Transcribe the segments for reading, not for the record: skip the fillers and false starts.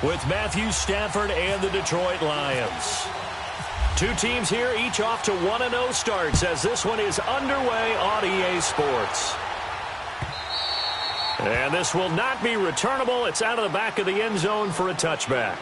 with Matthew Stafford and the Detroit Lions. Two teams here, each off to 1-0 starts as this one is underway on EA Sports. And this will not be returnable. It's out of the back of the end zone for a touchback.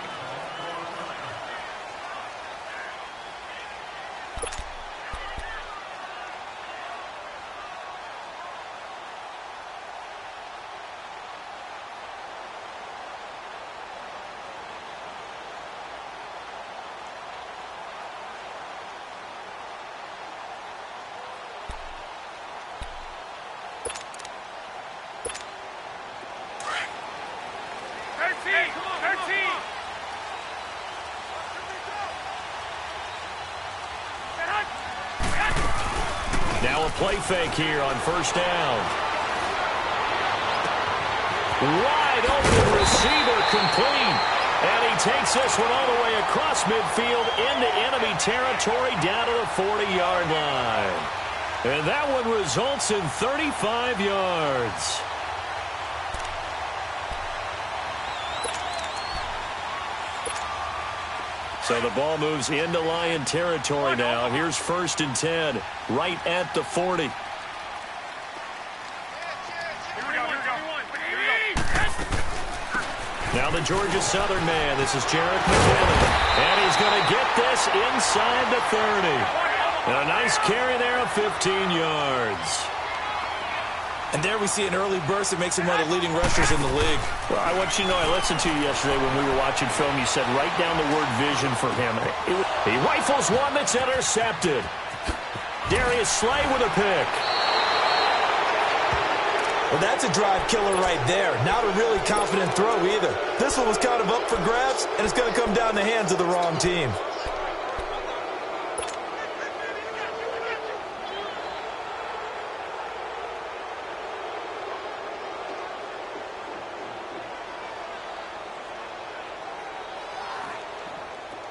Now a play fake here on first down. Wide open receiver complete. And he takes this one all the way across midfield into enemy territory down to the 40-yard line. And that one results in 35 yards. So the ball moves into Lion territory now. Here's 1st and 10, right at the 40. Now the Georgia Southern man. This is Jarek McKinnon. And he's going to get this inside the 30. And a nice carry there of 15 yards. And there we see an early burst that makes him one of the leading rushers in the league. Well, I want you to know, I listened to you yesterday when we were watching film. You said write down the word vision for him. He rifles one that's intercepted. Darius Slay with a pick. Well, that's a drive killer right there. Not a really confident throw either. This one was kind of up for grabs, and it's going to come down the hands of the wrong team.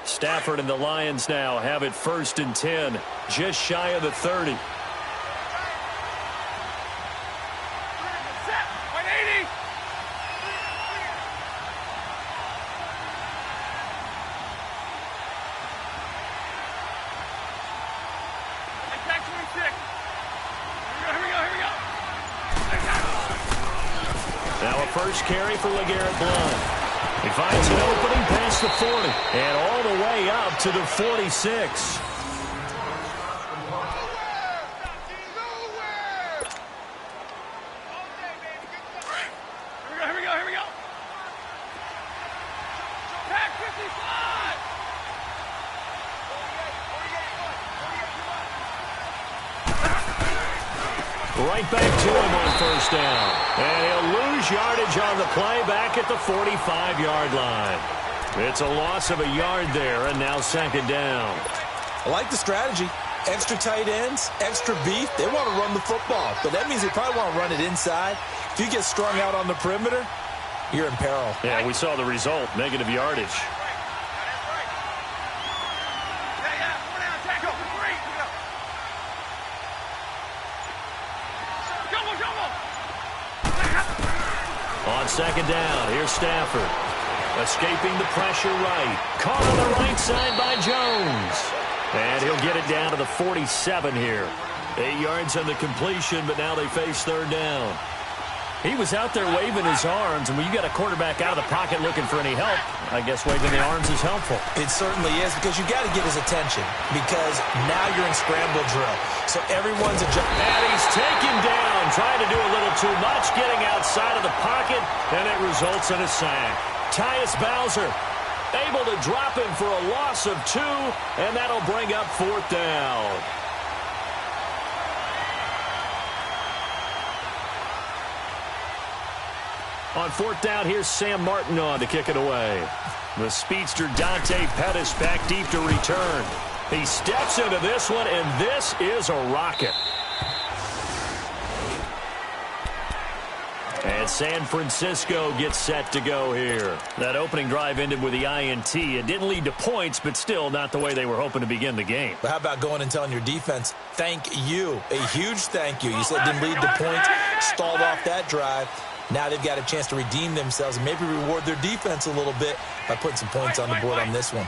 Stafford and the Lions now have it 1st and 10, just shy of the 30. Now a first carry for LeGarrette Blount. He finds an opening past the 40 and all the way up to the 46. Here we go. Pack 55. Right back to him on first down. And he'll lose yardage on the play back at the 45-yard line. It's a loss of a yard there, and now 2nd down. I like the strategy. Extra tight ends, extra beef. They want to run the football, but that means they probably want to run it inside. If you get strung out on the perimeter, you're in peril. Yeah, we saw the result, negative yardage. On 2nd down, here's Stafford. Escaping the pressure right. Caught on the right side by Jones. And he'll get it down to the 47 here. 8 yards on the completion, but now they face 3rd down. He was out there waving his arms, and when you got a quarterback out of the pocket looking for any help, I guess waving the arms is helpful. It certainly is, because you got to get his attention, because now you're in scramble drill. So everyone's adjusting. And he's taken down, trying to do a little too much, getting outside of the pocket, and it results in a sack. Tyus Bowser able to drop him for a loss of 2, and that'll bring up 4th down. On 4th down, here's Sam Martin on to kick it away. The speedster Dante Pettis back deep to return. He steps into this one, and this is a rocket. And San Francisco gets set to go here. That opening drive ended with the INT. It didn't lead to points, but still not the way they were hoping to begin the game. But how about going and telling your defense, thank you, a huge thank you. You said it didn't lead to points, stalled off that drive. Now they've got a chance to redeem themselves and maybe reward their defense a little bit by putting some points on the board on this one.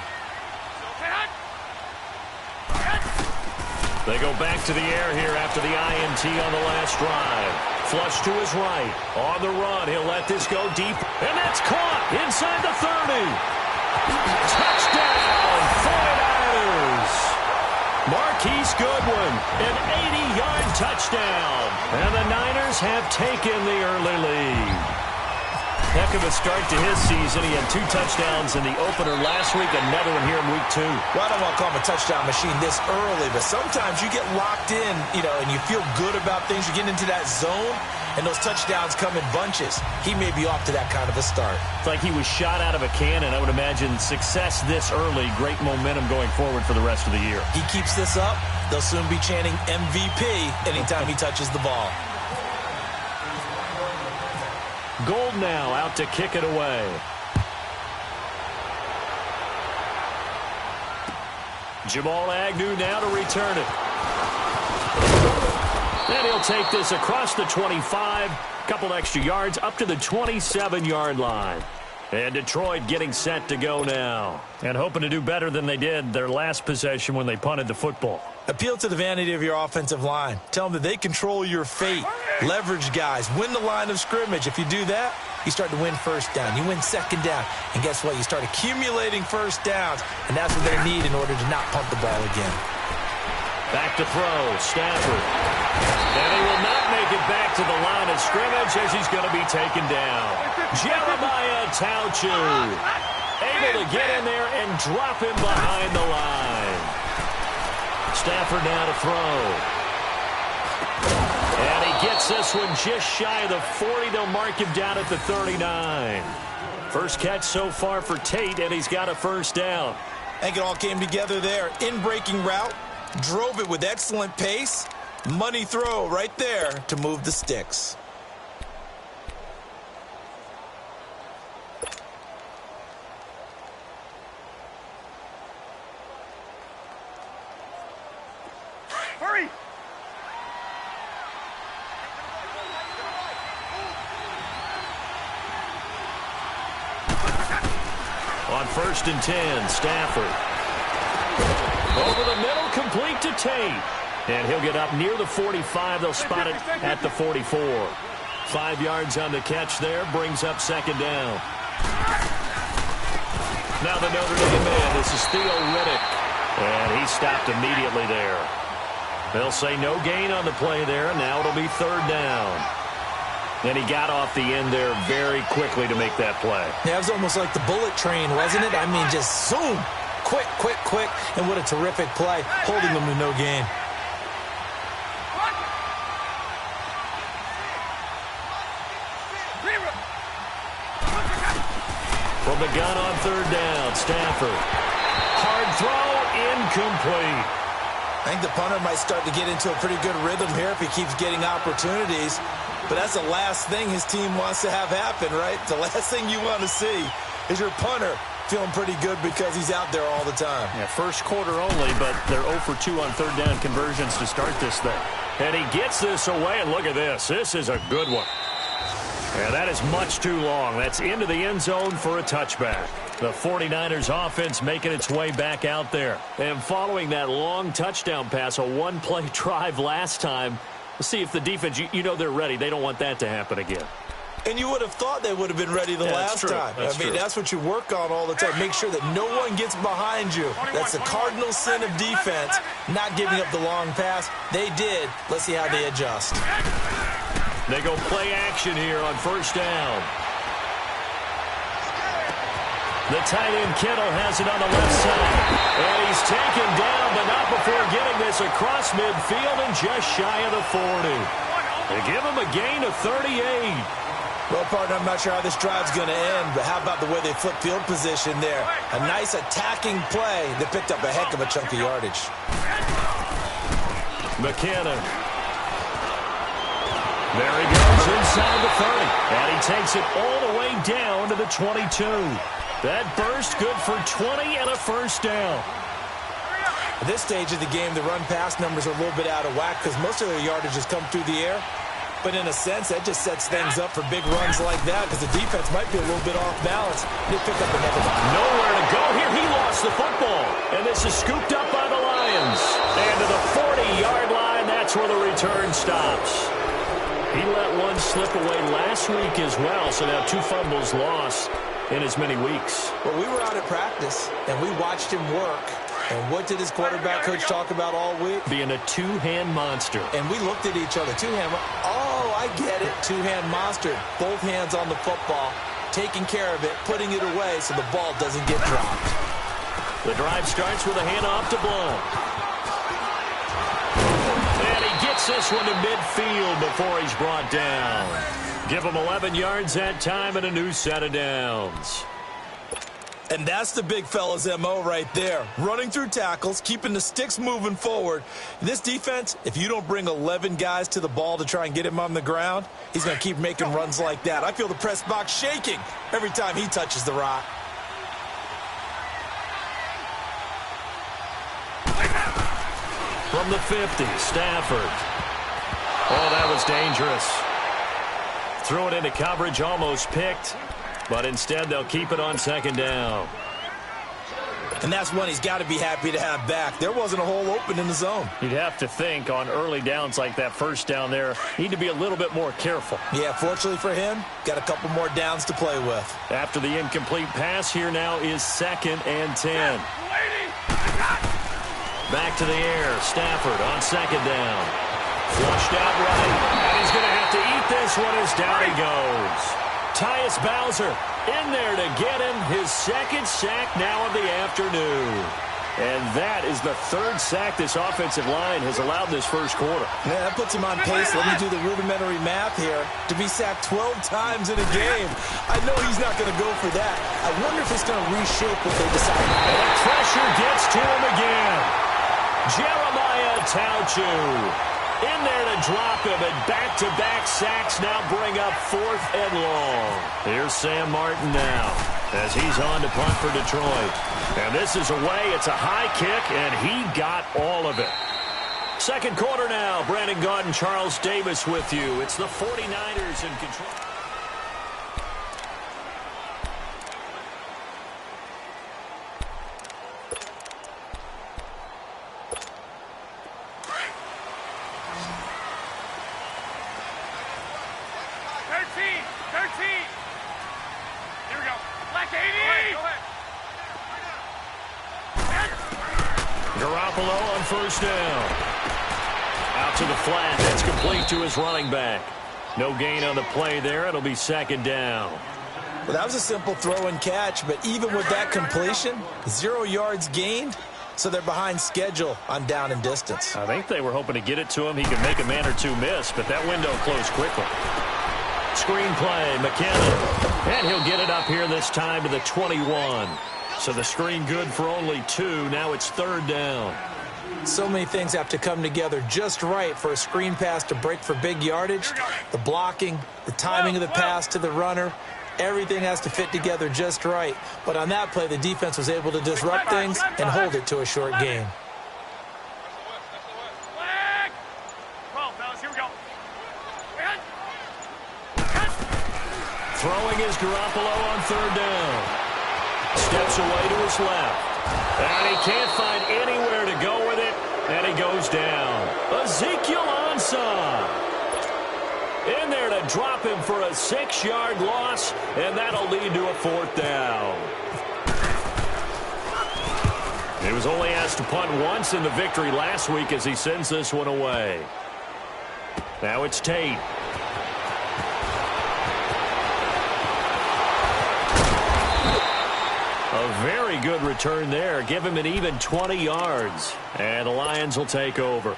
They go back to the air here after the INT on the last drive. Flush to his right. On the run, he'll let this go deep. And that's caught inside the 30. Touchdown, 49ers. Marquise Goodwin, an 80-yard touchdown. And the Niners have taken the early lead. Heck of a start to his season. He had 2 touchdowns in the opener last week, another one here in week 2. Well, I don't want to call him a touchdown machine this early, but sometimes you get locked in, and you feel good about things. You get into that zone, and those touchdowns come in bunches. He may be off to that kind of a start. It's like he was shot out of a cannon. I would imagine success this early, great momentum going forward for the rest of the year. He keeps this up, they'll soon be chanting MVP anytime he touches the ball. Gold now out to kick it away. Jamal Agnew now to return it. And he'll take this across the 25. Couple extra yards up to the 27-yard line. And Detroit getting set to go now. And hoping to do better than they did their last possession when they punted the football. Appeal to the vanity of your offensive line. Tell them that they control your fate. Leverage guys. Win the line of scrimmage. If you do that, you start to win first down. You win second down. And guess what? You start accumulating first downs. And that's what they need in order to not pump the ball again. Back to throw. Stafford. And he will not make it back to the line of scrimmage as he's going to be taken down. Jeremiah Tauchu able to get in there and drop him behind the line. Stafford now to throw. And he gets this one just shy of the 40. They'll mark him down at the 39. First catch so far for Tate, and he's got a first down. I think it all came together there. In-breaking route. Drove it with excellent pace. Money throw right there to move the sticks. Hurry! On 1st and 10, Stafford. Over the middle, complete to Tate. And he'll get up near the 45. They'll spot it at the 44. 5 yards on the catch there. Brings up second down. Now the Notre Dame man. This is Theo Riddick. And he stopped immediately there. They'll say no gain on the play there. Now it'll be third down. And he got off the end there very quickly to make that play. Yeah, it was almost like the bullet train, wasn't it? I mean, just zoom. Quick, quick, quick. And what a terrific play, holding them to no gain. From the gun on third down, Stafford. Hard throw, incomplete. I think the punter might start to get into a pretty good rhythm here if he keeps getting opportunities. But that's the last thing his team wants to have happen, right? The last thing you want to see is your punter feeling pretty good because he's out there all the time. Yeah, first quarter only, but they're 0 for 2 on third down conversions to start this thing. And he gets this away, and look at this. This is a good one. And that is much too long. That's into the end zone for a touchback. The 49ers offense making its way back out there. And following that long touchdown pass, a one-play drive last time, let's see if the defense, you know they're ready. They don't want that to happen again. And you would have thought they would have been ready the last time. I mean, that's what you work on all the time. Make sure that no one gets behind you. That's the cardinal sin of defense, not giving up the long pass. They did. Let's see how they adjust. They go play action here on first down. The tight end Kittle has it on the left side. And he's taken down, but not before getting this across midfield and just shy of the 40. They give him a gain of 38. Well, partner, I'm not sure how this drive's going to end, but how about the way they flip field position there? A nice attacking play that picked up a heck of a chunk of yardage. McKinnon. There he goes inside the 30. And he takes it all the way down to the 22. That burst good for 20 and a first down. At this stage of the game, the run-pass numbers are a little bit out of whack because most of their yardage has come through the air. But in a sense, that just sets things up for big runs like that because the defense might be a little bit off balance. They pick up another one. Nowhere to go here. He lost the football. And this is scooped up by the Lions. And to the 40-yard line, that's where the return stops. He let one slip away last week as well, so now 2 fumbles lost in as many weeks. Well, we were out at practice, and we watched him work. And what did his quarterback coach talk about all week? Being a two-hand monster. And we looked at each other. Two-hand. Oh, I get it. Two-hand monster. Both hands on the football, taking care of it, putting it away so the ball doesn't get dropped. The drive starts with a handoff to Blunt. And he gets this one to midfield before he's brought down. Give him 11 yards that time and a new set of downs. And that's the big fella's M.O. right there. Running through tackles, keeping the sticks moving forward. This defense, if you don't bring 11 guys to the ball to try and get him on the ground, he's going to keep making runs like that. I feel the press box shaking every time he touches the rock. From the 50, Stafford. Oh, that was dangerous. Threw it into coverage, almost picked. But instead, they'll keep it on second down. And that's one he's got to be happy to have back. There wasn't a hole open in the zone. You'd have to think on early downs like that first down there, need to be a little bit more careful. Yeah, fortunately for him, got a couple more downs to play with. After the incomplete pass, here now is 2nd and 10. Back to the air. Stafford on second down. Flushed out right. And he's going to have to eat this one as down he goes. Tyus Bowser in there to get him his 2nd sack now of the afternoon. And that is the 3rd sack this offensive line has allowed this first quarter. Yeah, that puts him on pace. Let me do the rudimentary math here. To be sacked 12 times in a game. I know he's not going to go for that. I wonder if it's going to reshape what they decide. And the pressure gets to him again. Jeremiah Tauchu in there to drop him, and back-to-back sacks now bring up 4th and long. Here's Sam Martin now as he's on to punt for Detroit. And this is away. It's a high kick, and he got all of it. Second quarter now. Brandon Gaudin and Charles Davis with you. It's the 49ers in control. Garoppolo on first down. Out to the flat. That's complete to his running back. No gain on the play there. It'll be 2nd down. Well, that was a simple throw and catch, but even with that completion, 0 yards gained, so they're behind schedule on down and distance. I think they were hoping to get it to him. He could make a man or two miss, but that window closed quickly. Screen play, McKinnon. And he'll get it up here this time to the 21. So the screen good for only 2. Now it's 3rd down. So many things have to come together just right for a screen pass to break for big yardage. The blocking, the timing of the pass to the runner, everything has to fit together just right. But on that play, the defense was able to disrupt things and hold it to a short gain. Throwing is Garoppolo on 3rd down. Steps away to his left. And he can't find anywhere to go with it. And he goes down. Ezekiel Ansah in there to drop him for a 6-yard loss. And that'll lead to a 4th down. He was only asked to punt once in the victory last week as he sends this one away. Now it's Tate. A very good return there. Give him an even 20 yards. And the Lions will take over.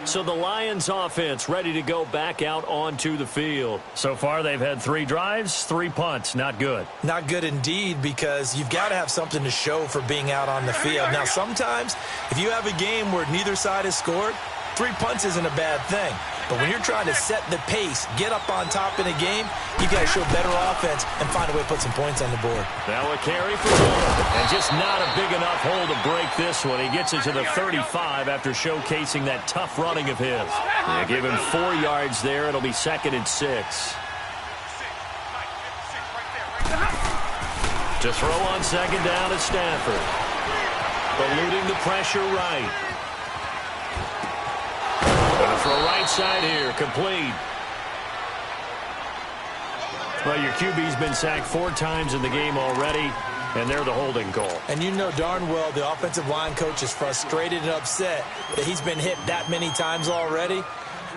So the Lions offense ready to go back out onto the field. So far they've had 3 drives, 3 punts. Not good. Not good indeed, because you've got to have something to show for being out on the field. Now sometimes if you have a game where neither side has scored, 3 punts isn't a bad thing. But when you're trying to set the pace, get up on top in a game, you got to show better offense and find a way to put some points on the board. Now a carry for Miller. And just not a big enough hole to break this one. He gets it to the 35 after showcasing that tough running of his. They give him 4 yards there. It'll be 2nd and 6. To throw on 2nd down is Stafford. Eluding the pressure right. Going to throw right side here. Complete. Well, your QB's been sacked 4 times in the game already, and they're the holding call. And you know darn well the offensive line coach is frustrated and upset that he's been hit that many times already.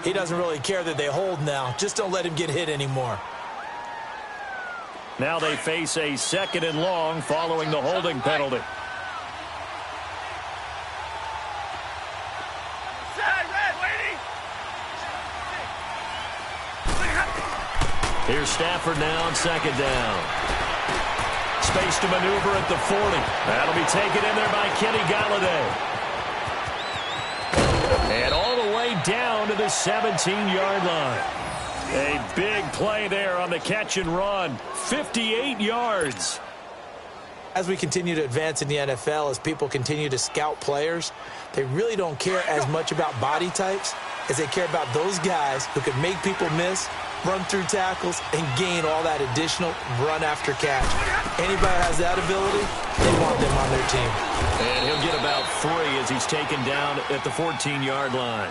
He doesn't really care that they hold now. Just don't let him get hit anymore. Now they face a 2nd and long following the holding penalty. Here's Stafford now on 2nd down. Space to maneuver at the 40. That'll be taken in there by Kenny Galladay. And all the way down to the 17-yard line. A big play there on the catch and run. 58 yards. As we continue to advance in the NFL, as people continue to scout players, they really don't care as much about body types as they care about those guys who can make people miss, run through tackles, and gain all that additional run after catch. Anybody has that ability, they want them on their team. And he'll get about 3 as he's taken down at the 14-yard line.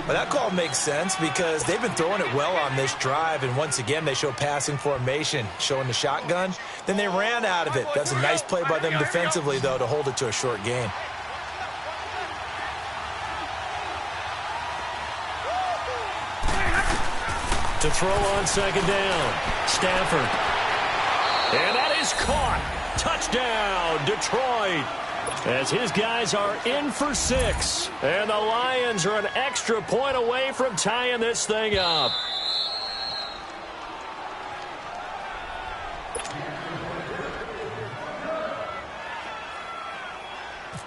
Well, that call makes sense because they've been throwing it well on this drive, and once again they show passing formation, showing the shotgun. Then they ran out of it. That's a nice play by them defensively, though, to hold it to a short gain. To throw on 2nd down, Stafford. And that is caught. Touchdown, Detroit. As his guys are in for 6. And the Lions are an extra point away from tying this thing up.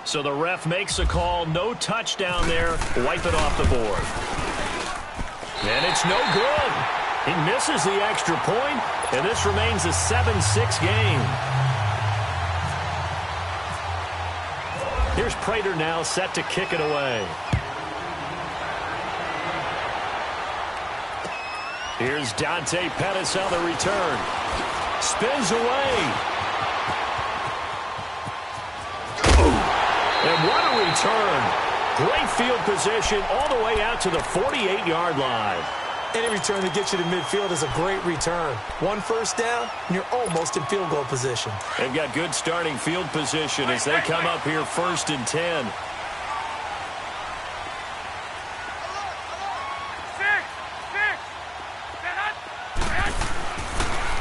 So the ref makes a call. No touchdown there. Wipe it off the board. And it's no good. He misses the extra point, and this remains a 7-6 game. Here's Prater now set to kick it away. Here's Dante Pettis on the return. Spins away. And what a return. Great field position all the way out to the 48-yard line. Any return that gets you to midfield is a great return. 1 first down, and you're almost in field goal position. They've got good starting field position as they come up here 1st and 10.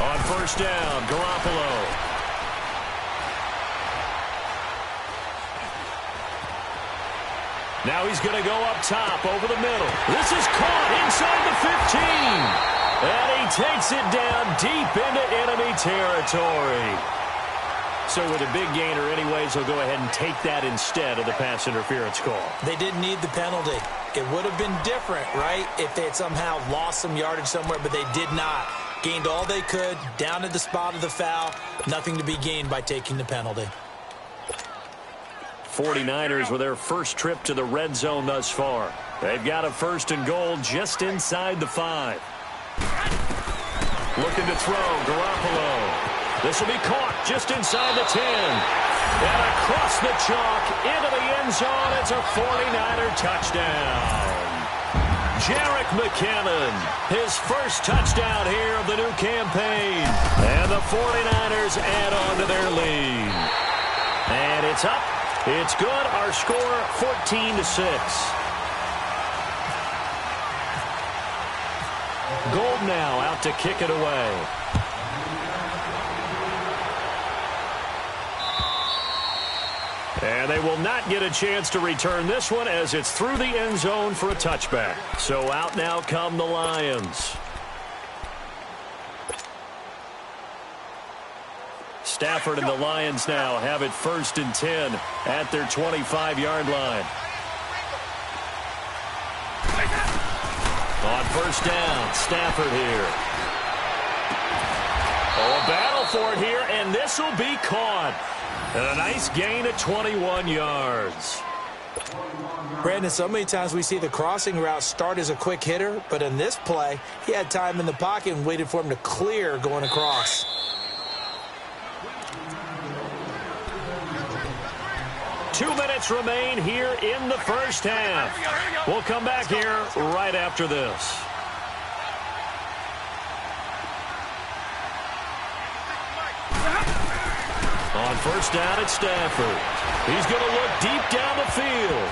On 1st down, Garoppolo. Now he's going to go up top over the middle. This is caught inside the 15. And he takes it down deep into enemy territory. So with a big gainer anyways, he'll go ahead and take that instead of the pass interference call. They didn't need the penalty. It would have been different, right, if they had somehow lost some yardage somewhere, but they did not. Gained all they could, down to the spot of the foul. Nothing to be gained by taking the penalty. 49ers with their first trip to the red zone thus far. They've got a 1st and goal just inside the 5. Looking to throw, Garoppolo. This will be caught just inside the 10. And across the chalk into the end zone. It's a 49er touchdown. Jerick McKinnon, his first touchdown here of the new campaign. And the 49ers add on to their lead. And it's up. It's good. Our score, 14-6. Gold now out to kick it away. And they will not get a chance to return this one as it's through the end zone for a touchback. So out now come the Lions. Stafford and the Lions now have it 1st and 10 at their 25-yard line. On first down, Stafford here. Oh, a battle for it here, and this will be caught. And a nice gain of 21 yards. Brandon, so many times we see the crossing route start as a quick hitter, but in this play, he had time in the pocket and waited for him to clear going across. Two minutes remain here in the first half. We'll come back here right after this. On first down, it's Stafford. He's going to look deep down the field.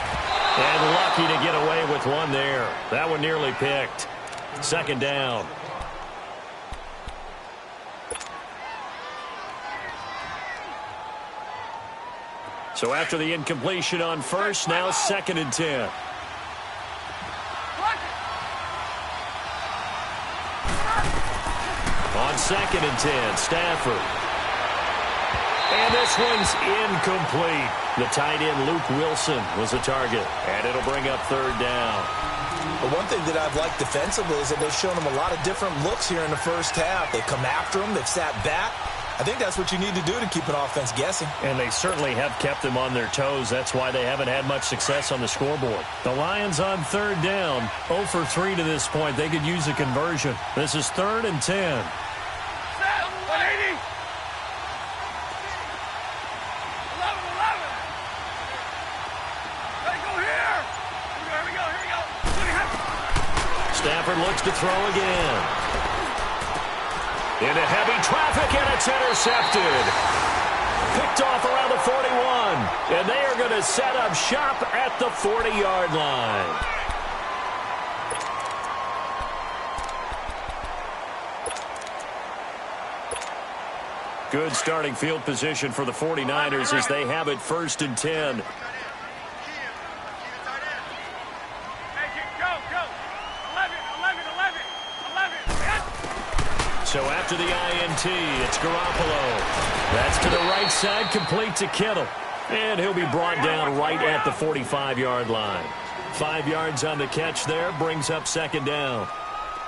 And lucky to get away with one there. That one nearly picked. Second down. So after the incompletion on first, now 2nd and 10. On 2nd and 10, Stafford. And this one's incomplete. The tight end, Luke Wilson, was the target. And it'll bring up 3rd down. But one thing that I've liked defensively is that they've shown him a lot of different looks here in the first half. They've come after him. They've sat back. I think that's what you need to do to keep an offense guessing. And they certainly have kept them on their toes. That's why they haven't had much success on the scoreboard. The Lions on 3rd down. 0 for 3 to this point. They could use a conversion. This is 3rd and 10. Stafford looks to throw again. Into heavy traffic, and it's intercepted. Picked off around the 41. And they are going to set up shop at the 40-yard line. Good starting field position for the 49ers as they have it 1st and 10. So after the INT, it's Garoppolo. That's to the right side, complete to Kittle. And he'll be brought down right at the 45-yard line. 5 yards on the catch there, brings up 2nd down.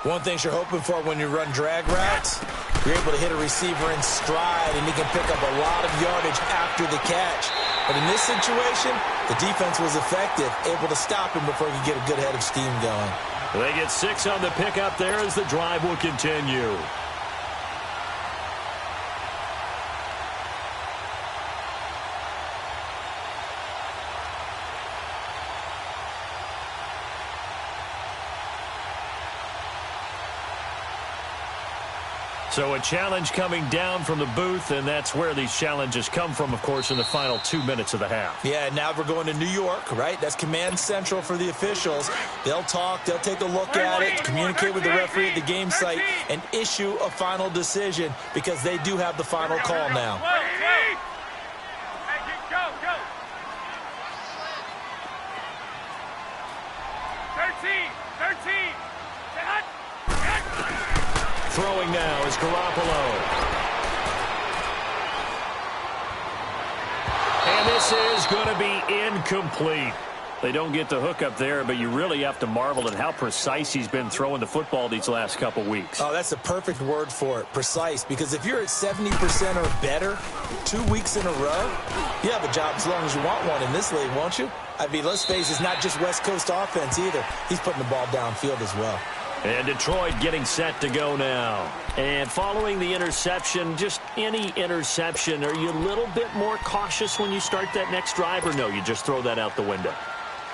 One thing you're hoping for when you run drag routes, you're able to hit a receiver in stride, and he can pick up a lot of yardage after the catch. But in this situation, the defense was effective, able to stop him before he could get a good head of steam going. They get 6 on the pickup there as the drive will continue. So a challenge coming down from the booth, and that's where these challenges come from, of course, in the final 2 minutes of the half. Yeah, now we're going to New York, right? That's command central for the officials. They'll talk, they'll take a look at it, communicate with the referee at the game site, and issue a final decision because they do have the final call now. Throwing now is Garoppolo. And this is going to be incomplete. They don't get the hook up there, but you really have to marvel at how precise he's been throwing the football these last couple weeks. Oh, that's the perfect word for it, precise, because if you're at 70% or better 2 weeks in a row, you have a job as long as you want one in this league, won't you? I mean, let's face it, it's not just West Coast offense either. He's putting the ball downfield as well. And Detroit getting set to go now. And following the interception, just any interception, are you a little bit more cautious when you start that next drive, or no, you just throw that out the window?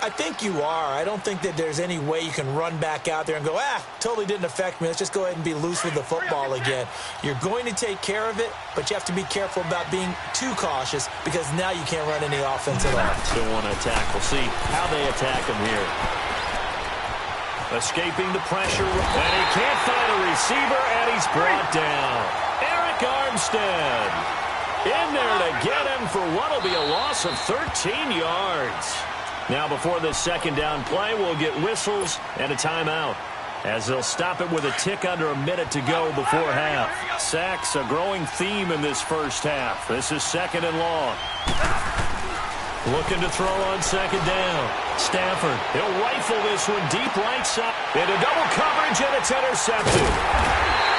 I think you are. I don't think that there's any way you can run back out there and go, totally didn't affect me. Let's just go ahead and be loose with the football again. You're going to take care of it, but you have to be careful about being too cautious because now you can't run any offense at all. Don't want to attack. We'll see how they attack him here. Escaping the pressure, and he can't find a receiver, and he's brought down. Eric Armstead in there to get him for what will be a loss of 13 yards. Now before this 2nd down play, we'll get whistles and a timeout, as they'll stop it with a tick under a minute to go before half. Sacks, a growing theme in this first half. This is 2nd and long. Looking to throw on second down. Stafford, he'll rifle this one deep right side. Into double coverage, and it's intercepted.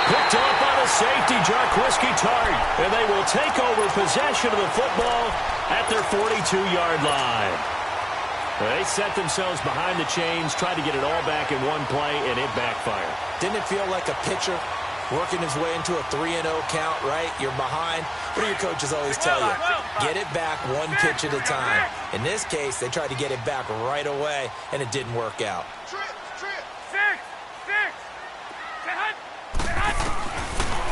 Picked off by the safety, Jarquiski Tart. And they will take over possession of the football at their 42-yard line. They set themselves behind the chains, tried to get it all back in one play, and it backfired. Didn't it feel like a pitcher working his way into a 3-0 count, right? You're behind. What do your coaches always tell you? Get it back one pitch at a time. In this case, they tried to get it back right away, and it didn't work out.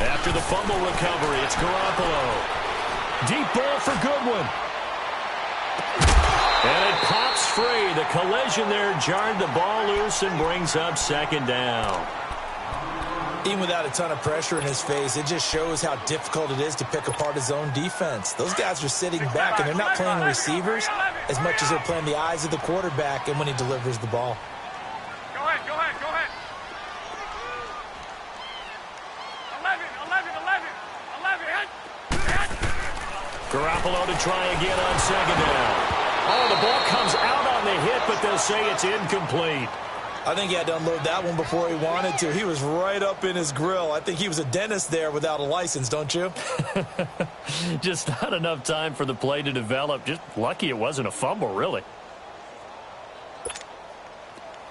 After the fumble recovery, it's Garoppolo. Deep ball for Goodwin. And it pops free. The collision there jarred the ball loose and brings up second down. Even without a ton of pressure in his face, it just shows how difficult it is to pick apart his own defense. Those guys are sitting back, and they're not playing receivers as much as they're playing the eyes of the quarterback and when he delivers the ball. Go ahead. 11. Garoppolo to try again on second down. Oh, the ball comes out on the hit, but they'll say it's incomplete. I think he had to unload that one before he wanted to. He was right up in his grill. I think he was a dentist there without a license, don't you? Just not enough time for the play to develop. Just lucky it wasn't a fumble, really.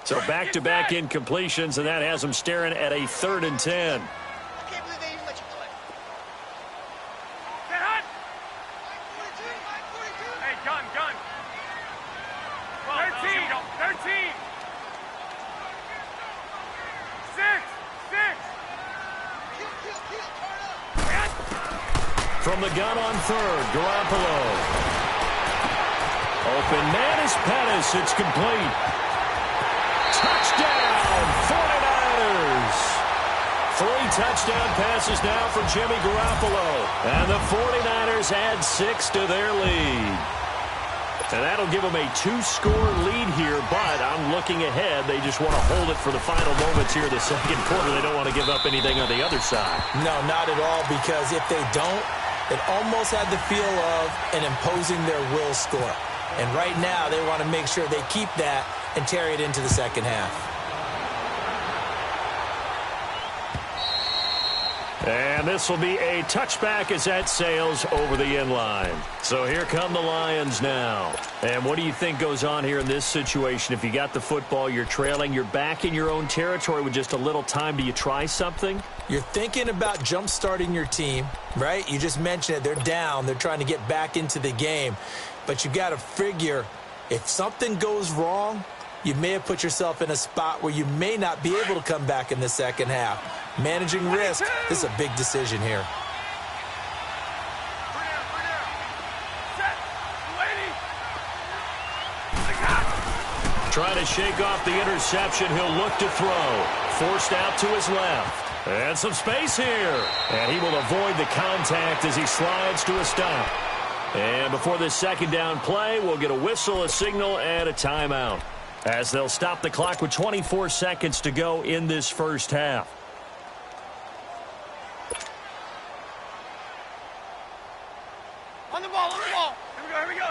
So back-to-back incompletions, and that has them staring at a 3rd and 10. Gun. 13. 6. From the gun on 3rd, Garoppolo. Open man is Pettis. It's complete. Touchdown, 49ers. 3 touchdown passes now for Jimmy Garoppolo. And the 49ers add 6 to their lead. And that'll give them a 2-score lead here, but I'm looking ahead. They just want to hold it for the final moments here in the second quarter. They don't want to give up anything on the other side. No, not at all, because if they don't, it almost had the feel of an imposing their will score. And right now, they want to make sure they keep that and carry it into the second half. And this will be a touchback as that sails over the end line. So here come the Lions now. And what do you think goes on here in this situation? If you got the football, you're trailing, you're back in your own territory with just a little time. Do you try something? You're thinking about jump-starting your team, right? You just mentioned it. They're down. They're trying to get back into the game. But you got to figure if something goes wrong, you may have put yourself in a spot where you may not be able to come back in the second half. Managing risk, this is a big decision here. Trying to shake off the interception. He'll look to throw. Forced out to his left. And some space here. And he will avoid the contact as he slides to a stop. And before this second down play, we'll get a whistle, a signal, and a timeout, as they'll stop the clock with 24 seconds to go in this first half. On the ball. Here we go.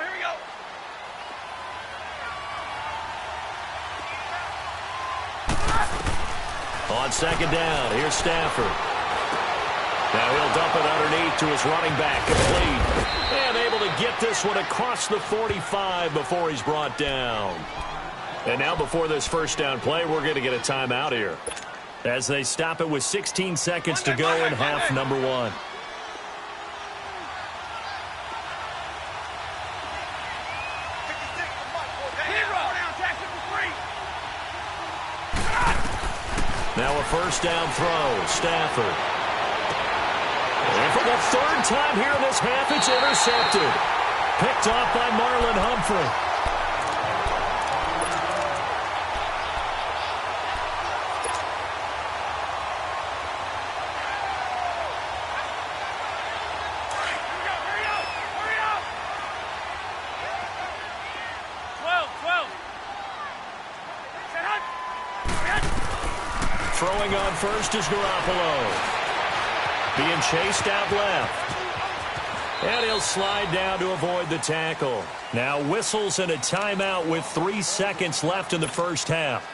On second down, here's Stafford. Now he'll dump it underneath to his running back, complete. And able to get this one across the 45 before he's brought down. And now before this first down play, we're going to get a timeout here, as they stop it with 16 seconds to go in half number 1. Now a first down throw, Stafford. And for the 3rd time here in this half, it's intercepted. Picked off by Marlon Humphrey. Throwing on first is Garoppolo. Being chased out left. And he'll slide down to avoid the tackle. Now whistles and a timeout with 3 seconds left in the first half.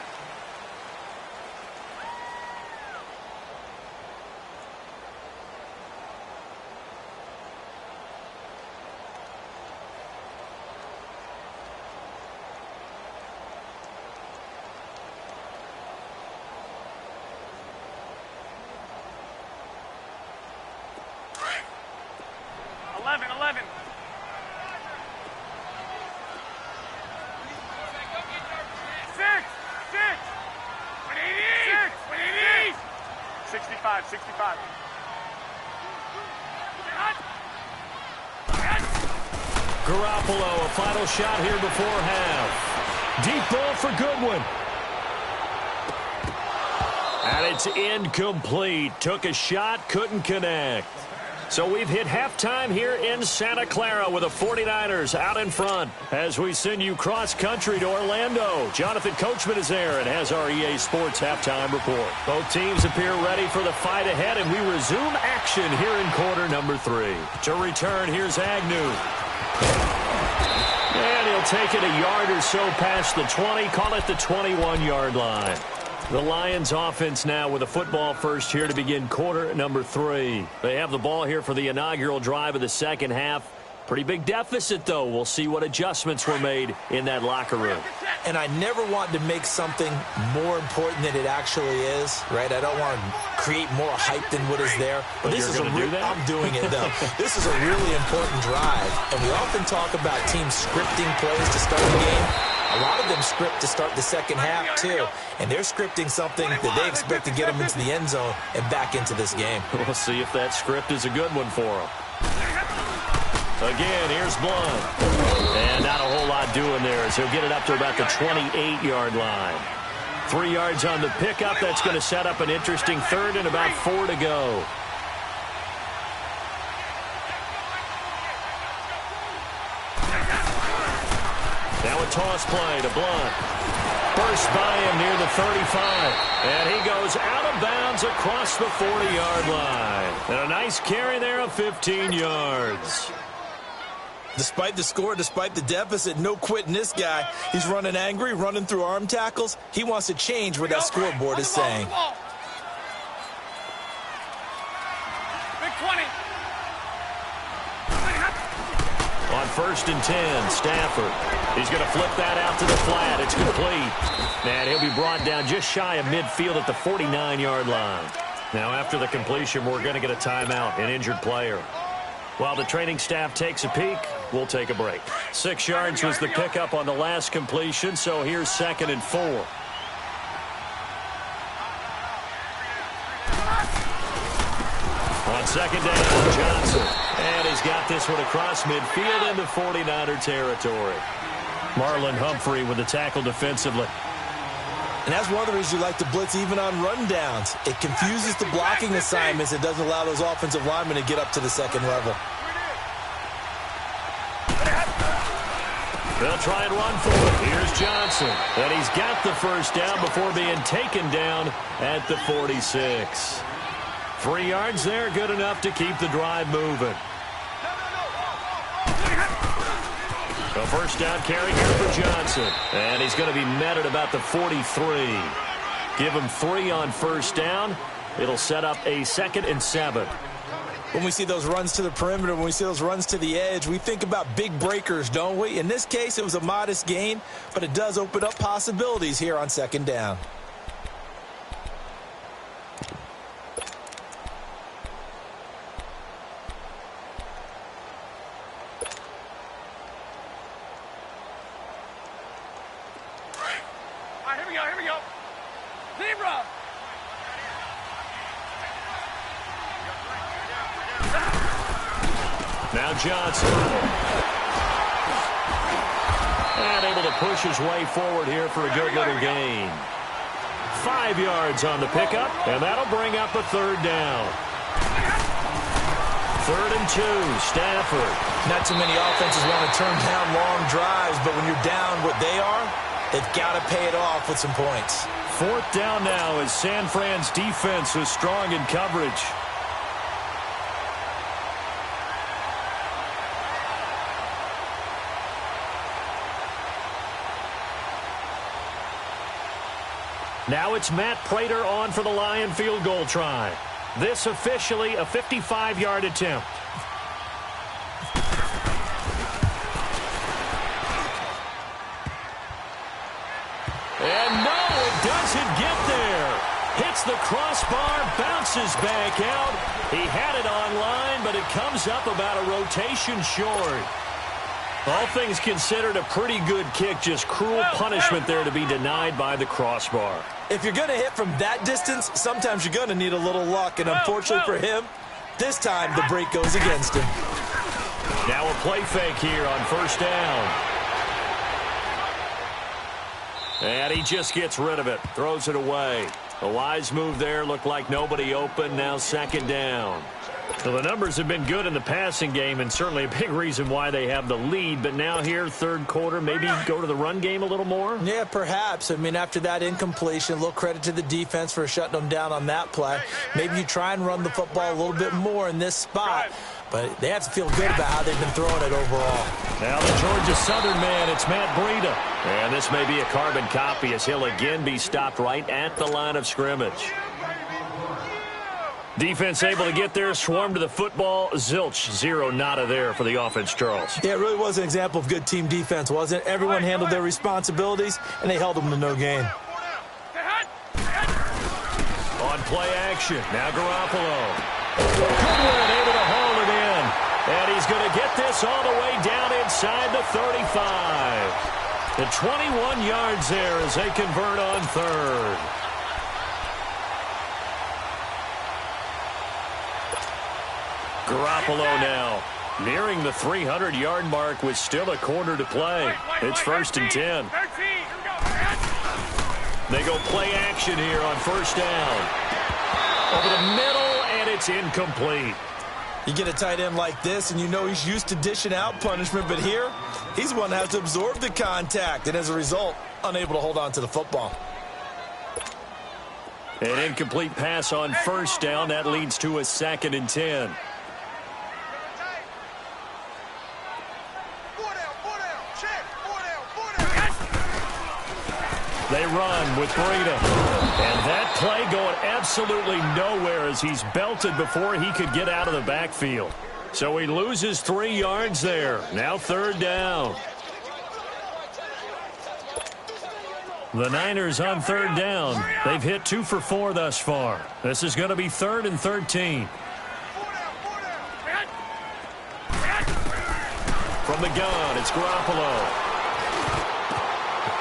Garoppolo, a final shot here before half. Deep ball for Goodwin. And it's incomplete. Took a shot, couldn't connect. So we've hit halftime here in Santa Clara with the 49ers out in front. As we send you cross-country to Orlando, Jonathan Coachman is there and has our EA Sports halftime report. Both teams appear ready for the fight ahead, and we resume action here in quarter number 3. To return, here's Agnew. And he'll take it a yard or so past the 20, call it the 21-yard line. The Lions offense now with a football first here to begin quarter number 3. They have the ball here for the inaugural drive of the second half. Pretty big deficit, though. We'll see what adjustments were made in that locker room. And I never want to make something more important than it actually is, right? I don't want to create more hype than what is there. But this is I'm doing it, though. This is a really important drive. And we often talk about teams scripting plays to start the game. A lot of them script to start the second half, too. And they're scripting something that they expect to get them into the end zone and back into this game. We'll see if that script is a good one for them. Again, here's Blunt. And not a whole lot doing there as he'll get it up to about the 28-yard line. 3 yards on the pickup. That's going to set up an interesting third and about 4 to go. Now a toss play to Blunt. Burst by him near the 35. And he goes out of bounds across the 40-yard line. And a nice carry there of 15 yards. Despite the score, despite the deficit, no quitting this guy. He's running angry, running through arm tackles. He wants to change what that scoreboard is saying. Big 20. On 1st and 10, Stafford. He's going to flip that out to the flat. It's complete. And he'll be brought down just shy of midfield at the 49-yard line. Now, after the completion, we're going to get a timeout, an injured player. While the training staff takes a peek, we'll take a break. 6 yards was the pickup on the last completion, so here's 2nd and 4. On 2nd down, Johnson. And he's got this one across midfield into 49er territory. Marlon Humphrey with the tackle defensively. And that's one of the reasons you like to blitz even on rundowns. It confuses the blocking assignments. It doesn't allow those offensive linemen to get up to the second level. They'll try and run for it. Here's Johnson. And he's got the first down before being taken down at the 46. 3 yards there, good enough to keep the drive moving. A first down carry here for Johnson. And he's going to be met at about the 43. Give him 3 on first down. It'll set up a 2nd and 7. When we see those runs to the perimeter, when we see those runs to the edge, we think about big breakers, don't we? In this case, it was a modest gain, but it does open up possibilities here on 2nd down. Now Johnson. And able to push his way forward here for a good little gain. 5 yards on the pickup, and that'll bring up a 3rd down. 3rd and 2, Stafford. Not too many offenses want to turn down long drives, but when you're down what they are, they've got to pay it off with some points. 4th down now as San Fran's defense is strong in coverage. Now it's Matt Prater on for the Lion field goal try. This officially a 55-yard attempt. And no, it doesn't get there. Hits the crossbar, bounces back out. He had it online, but it comes up about a rotation short. All things considered, a pretty good kick. Just cruel punishment there to be denied by the crossbar. If you're going to hit from that distance, sometimes you're going to need a little luck. And unfortunately for him, this time the break goes against him. Now a play fake here on first down. And he just gets rid of it, throws it away. A wise move there, looked like nobody open, now second down. So the numbers have been good in the passing game and certainly a big reason why they have the lead. But now here, third quarter, maybe go to the run game a little more? Yeah, perhaps. I mean, after that incompletion, a little credit to the defense for shutting them down on that play. Maybe you try and run the football a little bit more in this spot. But they have to feel good about how they've been throwing it overall. Now the Georgia Southern man, it's Matt Breida. And this may be a carbon copy as he'll again be stopped right at the line of scrimmage. Defense able to get there, swarm to the football. Zilch, zero, nada there for the offense, Charles. Yeah, it really was an example of good team defense, wasn't it? Everyone handled their responsibilities, and they held them to no gain. On play action, now Garoppolo. Goodwin able to haul it in. And he's going to get this all the way down inside the 35. The 21 yards there as they convert on third. Garoppolo now nearing the 300-yard mark with still a quarter to play. It's first and 10. They go play action here on first down. Over the middle, and it's incomplete. You get a tight end like this, and you know he's used to dishing out punishment, but here, he's one that has to absorb the contact, and as a result, unable to hold on to the football. An incomplete pass on first down. That leads to a second and 10. They run with Breida. And that play going absolutely nowhere as he's belted before he could get out of the backfield. So he loses 3 yards there. Now third down. The Niners on third down. They've hit 2 for 4 thus far. This is going to be 3rd and 13. From the gun, it's Garoppolo.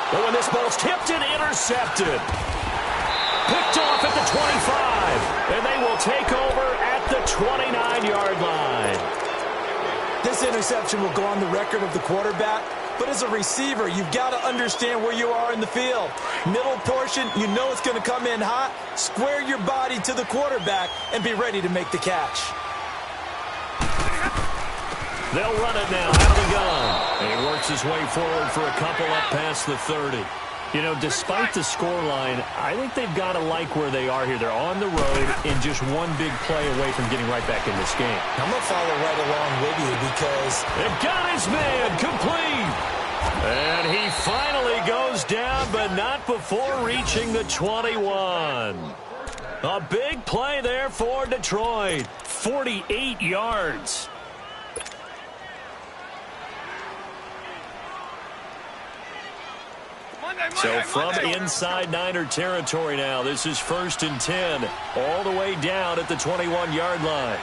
Oh, and this ball's tipped and intercepted. Picked off at the 25. And they will take over at the 29-yard line. This interception will go on the record of the quarterback. But as a receiver, you've got to understand where you are in the field. Middle portion, you know it's going to come in hot. Square your body to the quarterback and be ready to make the catch. They'll run it now out of the gun. And he works his way forward for a couple up past the 30. You know, despite the scoreline, I think they've got to like where they are here. They're on the road and just one big play away from getting right back in this game. I'm going to follow right along with you because they've got his man complete. And he finally goes down, but not before reaching the 21. A big play there for Detroit. 48 yards. So from inside Niner territory now, this is 1st and 10, all the way down at the 21-yard line.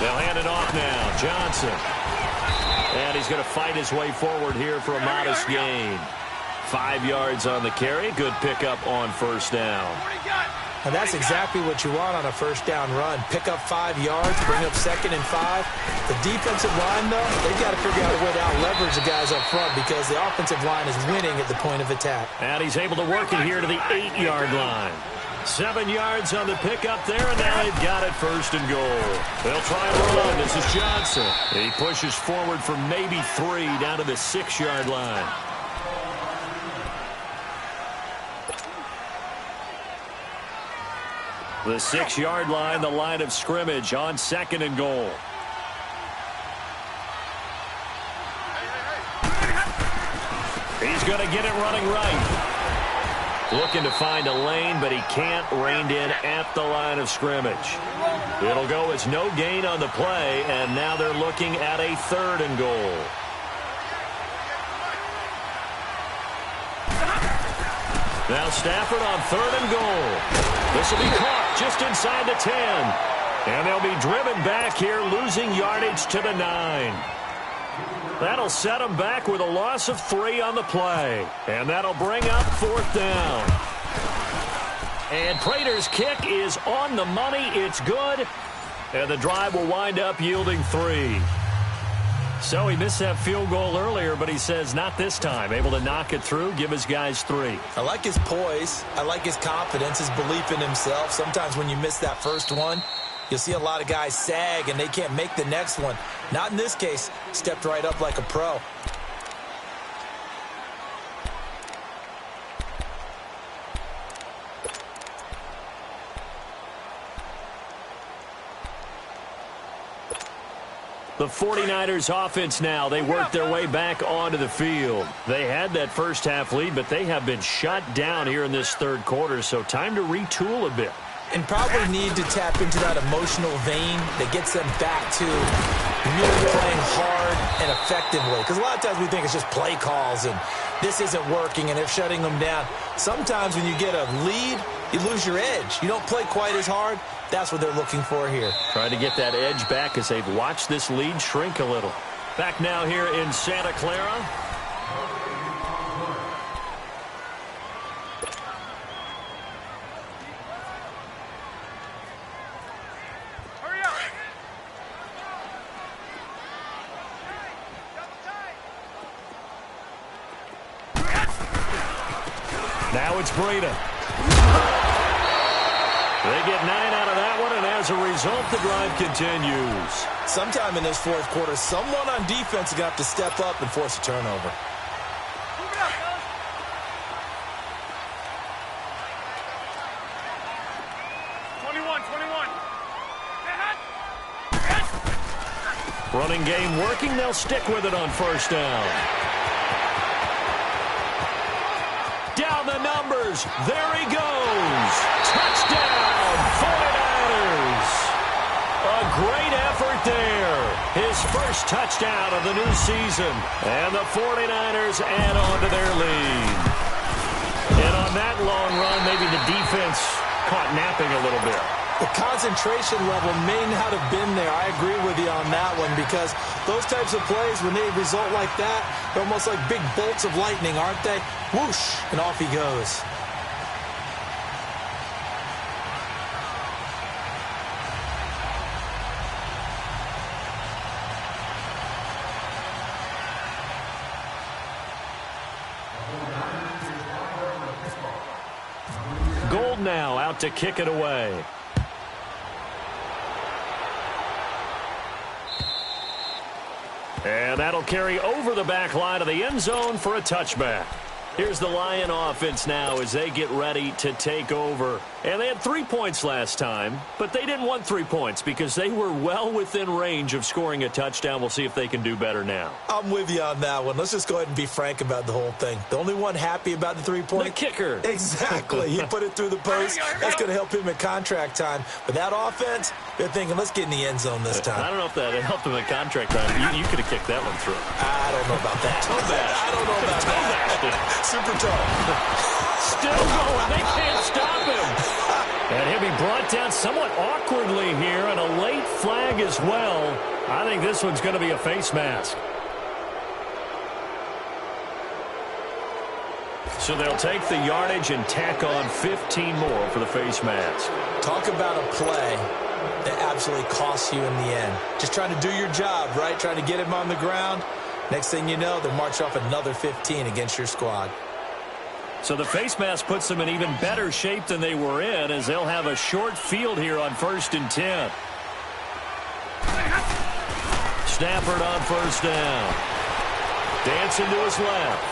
They'll hand it off now. Johnson. And he's going to fight his way forward here for a modest gain. 5 yards on the carry. Good pickup on first down. And that's exactly what you want on a first down run. Pick up 5 yards, bring up 2nd and 5. The defensive line, though, they've got to figure out a way to out-leverage the guys up front because the offensive line is winning at the point of attack. And he's able to work it here to the 8-yard line. 7 yards on the pickup there, and now they've got it 1st and goal. They'll try and run. This is Johnson. He pushes forward for maybe 3 down to the 6-yard line. The 6-yard line, the line of scrimmage on 2nd and goal. He's going to get it running right. Looking to find a lane, but he can't. Reined in at the line of scrimmage. It'll go as no gain on the play, and now they're looking at a 3rd and goal. Now Stafford on 3rd and goal. This will be caught just inside the 10. And they'll be driven back here, losing yardage to the 9. That'll set them back with a loss of 3 on the play. And that'll bring up 4th down. And Prater's kick is on the money. It's good. And the drive will wind up yielding 3. So he missed that field goal earlier, but he says not this time. Able to knock it through, give his guys 3. I like his poise. I like his confidence, his belief in himself. Sometimes when you miss that first one, you'll see a lot of guys sag and they can't make the next one. Not in this case. Stepped right up like a pro. The 49ers offense now, they work their way back onto the field. They had that first half lead, but they have been shut down here in this 3rd quarter, so time to retool a bit. And probably need to tap into that emotional vein that gets them back to really playing hard and effectively. Because a lot of times we think it's just play calls and this isn't working and they're shutting them down. Sometimes when you get a lead, you lose your edge. You don't play quite as hard. That's what they're looking for here. Trying to get that edge back as they've watched this lead shrink a little. Back now here in Santa Clara. Now it's Breda. They get 9 out of that one, and as a result, the drive continues. Sometime in this 4th quarter, someone on defense is going to have to step up and force a turnover. Running game working. They'll stick with it on 1st down. Down the numbers. There he goes. Touchdown, 49ers. A great effort there. His first touchdown of the new season. And the 49ers add on to their lead. And on that long run, maybe the defense caught napping a little bit. The concentration level may not have been there. I agree with you on that one because those types of plays, when they result like that, they're almost like big bolts of lightning, aren't they? Whoosh, and off he goes. Gold now out to kick it away. And that'll carry over the back line of the end zone for a touchback. Here's the Lion offense now as they get ready to take over. And they had 3 points last time, but they didn't want 3 points because they were well within range of scoring a touchdown. We'll see if they can do better now. I'm with you on that one. Let's just go ahead and be frank about the whole thing. The only one happy about the 3-point? The kicker. Exactly. He put it through the post. That's going to help him at contract time. But that offense, they're thinking, let's get in the end zone this time. I don't know if that helped him at contract time. You could have kicked that one through. I don't know about that. Toe bash. I don't know about that. Super toe. Still going. They can't stop him. And he'll be brought down somewhat awkwardly here, and a late flag as well. I think this one's going to be a face mask. So they'll take the yardage and tack on 15 more for the face mask. Talk about a play that absolutely costs you in the end. Just trying to do your job, right? Trying to get him on the ground. Next thing you know, they'll march off another 15 against your squad. So the face mask puts them in even better shape than they were in as they'll have a short field here on 1st and 10. Stafford on 1st down. Dancing to his left.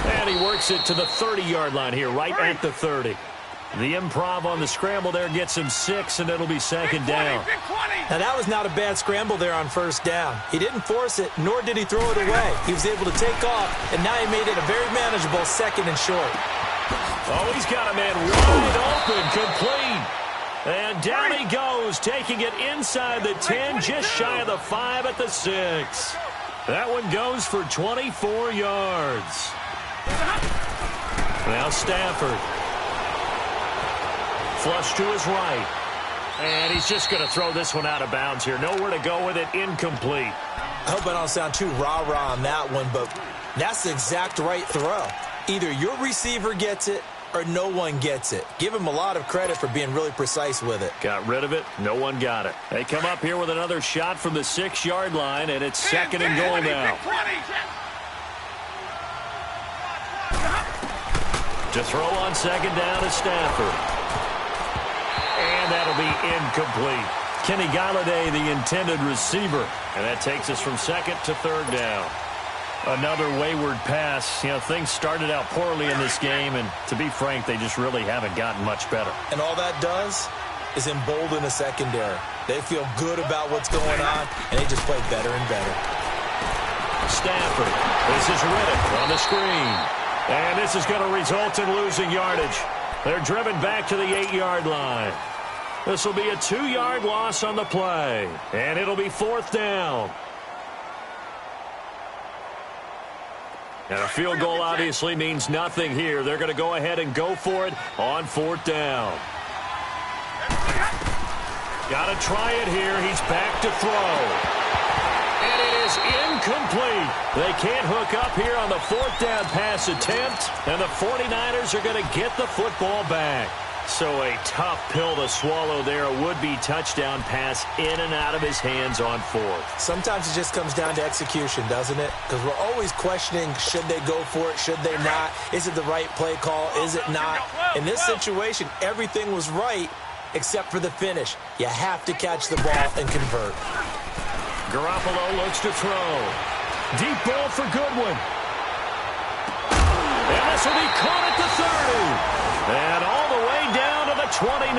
And he works it to the 30-yard line here, right at the 30. The improv on the scramble there gets him 6, and it'll be second down. Now, that was not a bad scramble there on first down. He didn't force it, nor did he throw it away. He was able to take off, and now he made it a very manageable 2nd and short. Oh, he's got a man wide open, complete. And down he goes, taking it inside the 10, just shy of the 5 at the 6. That one goes for 24 yards. Now Stafford. Flush to his right. And he's just going to throw this one out of bounds here. Nowhere to go with it, incomplete. I hope I don't sound too rah-rah on that one, but that's the exact right throw. Either your receiver gets it or no one gets it. Give him a lot of credit for being really precise with it. Got rid of it. No one got it. They come up here with another shot from the 6-yard line, and it's 2nd and goal now. To throw on 2nd down is Stafford. And that'll be incomplete. Kenny Galladay, the intended receiver. And that takes us from 2nd to 3rd down. Another wayward pass. You know, things started out poorly in this game, and to be frank, they just really haven't gotten much better. And all that does is embolden a secondary. They feel good about what's going on, and they just play better and better. Stafford. This is Riddick on the screen. And this is going to result in losing yardage. They're driven back to the 8-yard line. This will be a 2-yard loss on the play, and it'll be 4th down. And a field goal obviously means nothing here. They're going to go ahead and go for it on 4th down. Got to try it here. He's back to throw. And it is incomplete. They can't hook up here on the 4th down pass attempt, and the 49ers are going to get the football back. So a tough pill to swallow there. A would-be touchdown pass in and out of his hands on 4th. Sometimes it just comes down to execution, doesn't it? Because we're always questioning, should they go for it, should they not? Is it the right play call, is it not? In this situation, everything was right except for the finish. You have to catch the ball and convert. Garoppolo looks to throw. Deep ball for Goodwin. And this will be caught at the 30. And all the way down to the 29.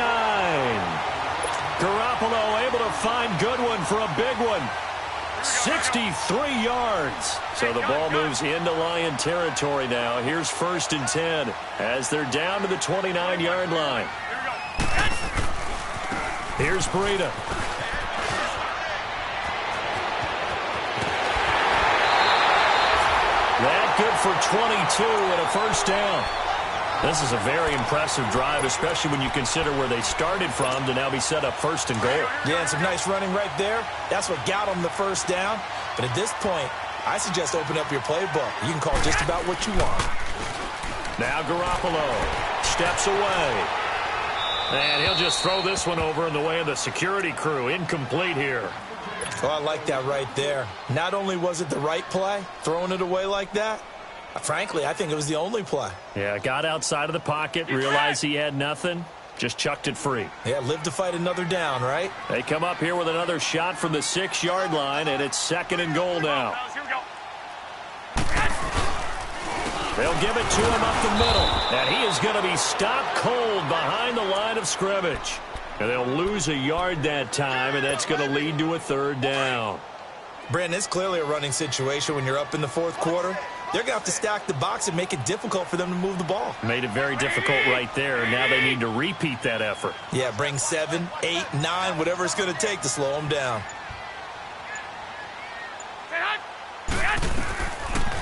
Garoppolo able to find Goodwin for a big one. 63 yards. So the ball moves into Lion territory now. Here's 1st and 10 as they're down to the 29-yard line. Here's Breida. That good for 22 and a 1st down. This is a very impressive drive, especially when you consider where they started from to now be set up 1st and goal. Yeah, and some nice running right there. That's what got them the 1st down. But at this point, I suggest open up your playbook. You can call just about what you want. Now Garoppolo steps away. And he'll just throw this one over in the way of the security crew. Incomplete here. Oh, I like that right there. Not only was it the right play, throwing it away like that, frankly, I think it was the only play. Yeah, got outside of the pocket, realized he had nothing, just chucked it free. Yeah, live to fight another down, right? They come up here with another shot from the 6-yard line, and it's 2nd and goal now. They'll give it to him up the middle, and he is going to be stopped cold behind the line of scrimmage. And they'll lose a yard that time, and that's going to lead to a 3rd down. Brandon, it's clearly a running situation when you're up in the 4th quarter. They're going to have to stack the box and make it difficult for them to move the ball. Made it very difficult right there. Now they need to repeat that effort. Yeah, bring 7, 8, 9, whatever it's going to take to slow them down.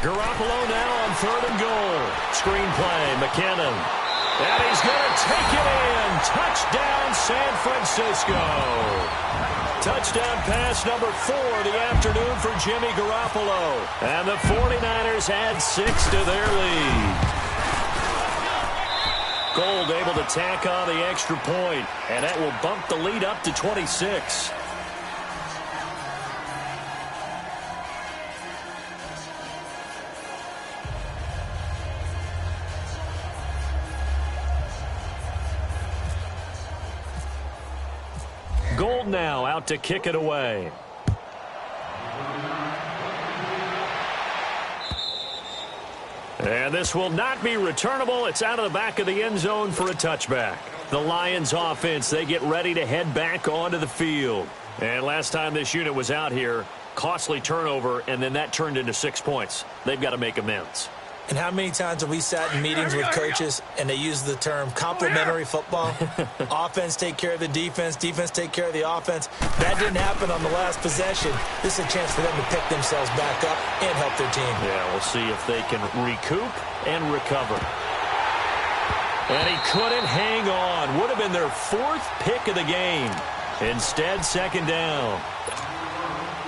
Garoppolo now on 3rd and goal. Screen play, McKinnon. And he's going to take it in. Touchdown, San Francisco. Touchdown pass number 4 of the afternoon for Jimmy Garoppolo. And the 49ers add 6 to their lead. Gold able to tack on the extra point, and that will bump the lead up to 26. Gold now out to kick it away. And this will not be returnable. It's out of the back of the end zone for a touchback. The Lions offense, they get ready to head back onto the field. And last time this unit was out here, costly turnover, and then that turned into 6 points. They've got to make amends. And how many times have we sat in meetings with coaches and they use the term complementary football? Offense take care of the defense, defense take care of the offense. That didn't happen on the last possession. This is a chance for them to pick themselves back up and help their team. Yeah, we'll see if they can recoup and recover. And he couldn't hang on. Would have been their 4th pick of the game. Instead, second down.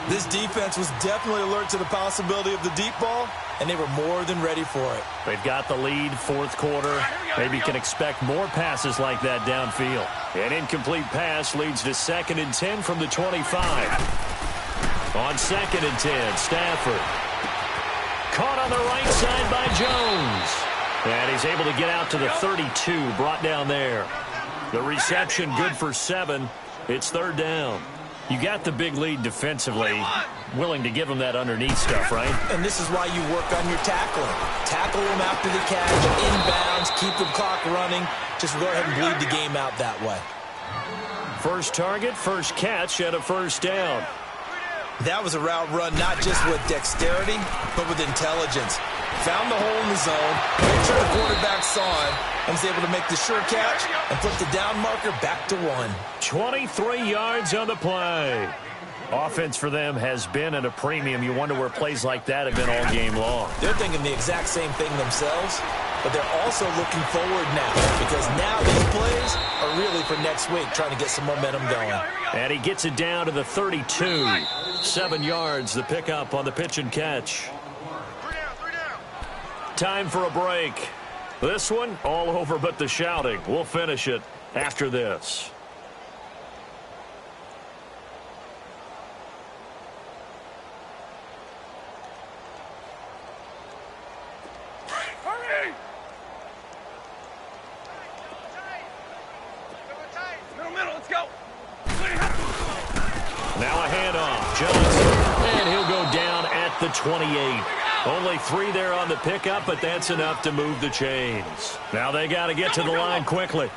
This defense was definitely alert to the possibility of the deep ball, and they were more than ready for it. They've got the lead, 4th quarter. Maybe can expect more passes like that downfield. An incomplete pass leads to 2nd and 10 from the 25. On 2nd and 10, Stafford. Caught on the right side by Jones. And he's able to get out to the 32, brought down there. The reception good for 7. It's 3rd down. You got the big lead defensively. Willing to give them that underneath stuff, right? And this is why you work on your tackling. Tackle them after the catch, inbounds, keep the clock running. Just go ahead and bleed the game out that way. First target, first catch, and a 1st down. That was a route run not just with dexterity, but with intelligence. Found the hole in the zone, made sure the quarterback saw him, and was able to make the sure catch and put the down marker back to 1. 23 yards on the play. Offense for them has been at a premium. You wonder where plays like that have been all game long. They're thinking the exact same thing themselves, but they're also looking forward now because now these plays are really for next week, trying to get some momentum going. And he gets it down to the 32. 7 yards, the pickup on the pitch and catch. Time for a break. This one, all over but the shouting. We'll finish it after this. Hurry! Middle, let's go. Now a handoff. Johnson. And he'll go down at the 28. Only 3 there on the pickup, but that's enough to move the chains. Now they got to get to the line quickly.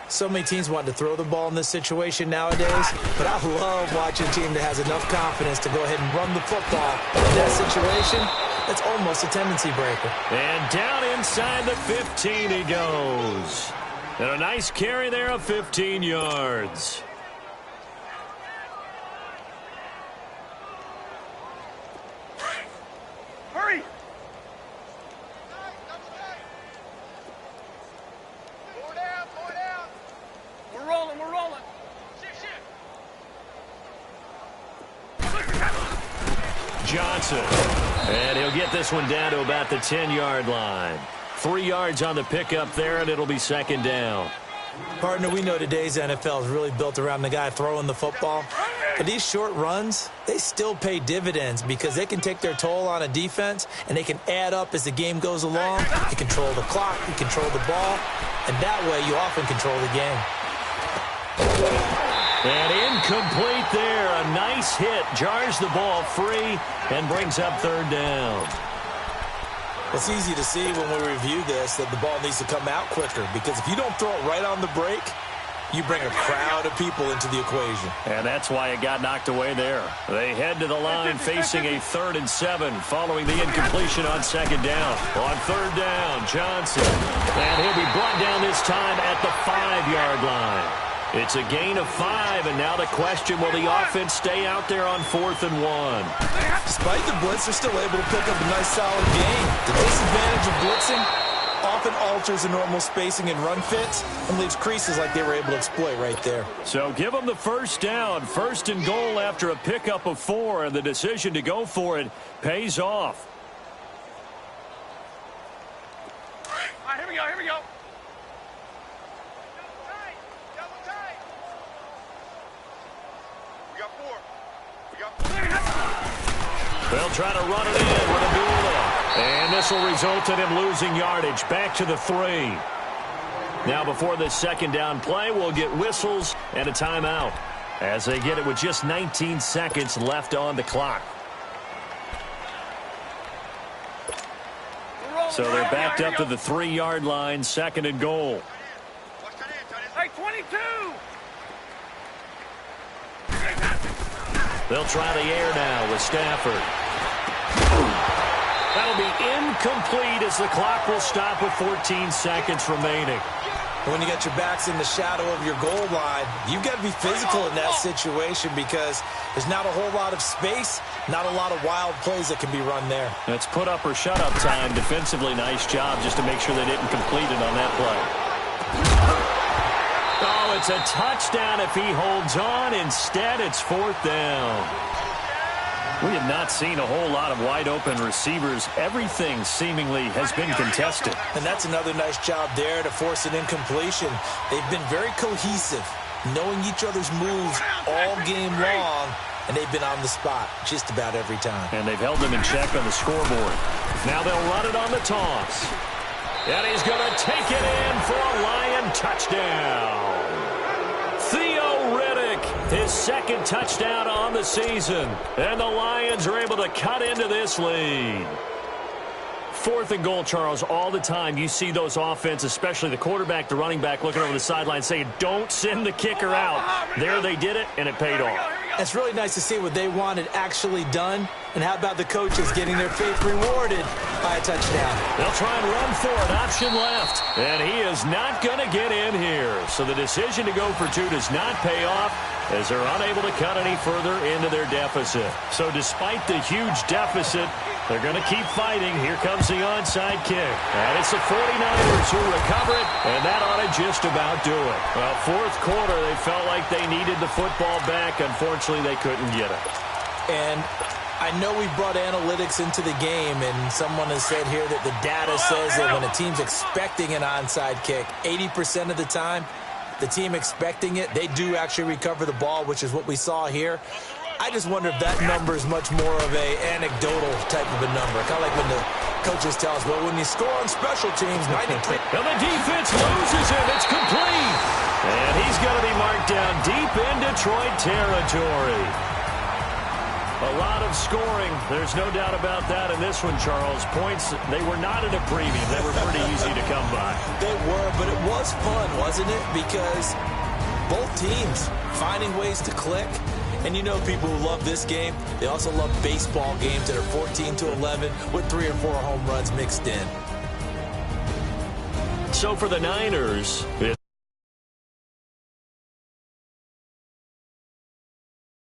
So many teams want to throw the ball in this situation nowadays, but I love watching a team that has enough confidence to go ahead and run the football. In that situation, it's almost a tendency breaker. And down inside the 15 he goes. And a nice carry there of 15 yards. Hurry! Slow down. We're rolling. Johnson. And he'll get this one down to about the 10-yard line. 3 yards on the pickup there, and it'll be 2nd down. Partner, we know today's NFL is really built around the guy throwing the football. But these short runs, they still pay dividends because they can take their toll on a defense and they can add up as the game goes along. You control the clock, you control the ball, and that way you often control the game. And incomplete there. A nice hit. Jars the ball free and brings up 3rd down. It's easy to see when we review this that the ball needs to come out quicker because if you don't throw it right on the break, you bring a crowd of people into the equation. And that's why it got knocked away there. They head to the line facing a 3rd and 7 following the incompletion on 2nd down. On 3rd down, Johnson. And he'll be brought down this time at the 5-yard line. It's a gain of 5, and now the question, will the offense stay out there on 4th and 1? Despite the blitz, they're still able to pick up a nice solid gain. The disadvantage of blitzing often alters the normal spacing and run fits and leaves creases like they were able to exploit right there. So give them the 1st down. 1st and goal after a pickup of 4, and the decision to go for it pays off. All right, here we go. They'll try to run it in with Abdullah. And this will result in him losing yardage. Back to the 3. Now before this 2nd down play, we'll get whistles and a timeout as they get it with just 19 seconds left on the clock. So they're backed up to the 3-yard line, 2nd and goal. Hey, 22! They'll try the air now with Stafford. That'll be incomplete as the clock will stop with 14 seconds remaining. When you got your backs in the shadow of your goal line, you've got to be physical in that situation because there's not a whole lot of space, not a lot of wild plays that can be run there. That's put up or shut up time. Defensively, nice job just to make sure they didn't complete it on that play. Oh, it's a touchdown if he holds on. Instead, it's 4th down. We have not seen a whole lot of wide-open receivers. Everything seemingly has been contested. And that's another nice job there to force an incompletion. They've been very cohesive, knowing each other's moves all game long, and they've been on the spot just about every time. And they've held them in check on the scoreboard. Now they'll run it on the toss. And he's going to take it in for a Lion touchdown. His 2nd touchdown on the season. And the Lions are able to cut into this lead. 4th and goal, Charles, all the time you see those offenses, especially the quarterback, the running back, looking over the sideline saying, don't send the kicker out. There they did it, and it paid off. It's really nice to see what they wanted actually done. And how about the coaches getting their faith rewarded by a touchdown? They'll try and run for it. Option left. And he is not going to get in here. So the decision to go for 2 does not pay off as they're unable to cut any further into their deficit. So despite the huge deficit, they're going to keep fighting. Here comes the onside kick. And it's the 49ers who recover it, and that ought to just about do it. Well, 4th quarter, they felt like they needed the football back. Unfortunately, they couldn't get it. And I know we brought analytics into the game, and someone has said here that the data says that when a team's expecting an onside kick, 80% of the time, the team expecting it, they do actually recover the ball, which is what we saw here. I just wonder if that number is much more of a anecdotal type of a number. Kind of like when the coaches tell us, well, when you score on special teams, 93. And the defense loses it. It's complete. And he's going to be marked down deep in Detroit territory. A lot of scoring. There's no doubt about that in this one, Charles. Points, they were not at a premium. They were pretty easy to come by. They were, but it was fun, wasn't it? Because both teams finding ways to click. And you know people who love this game, they also love baseball games that are 14-11 with 3 or 4 home runs mixed in. So for the Niners,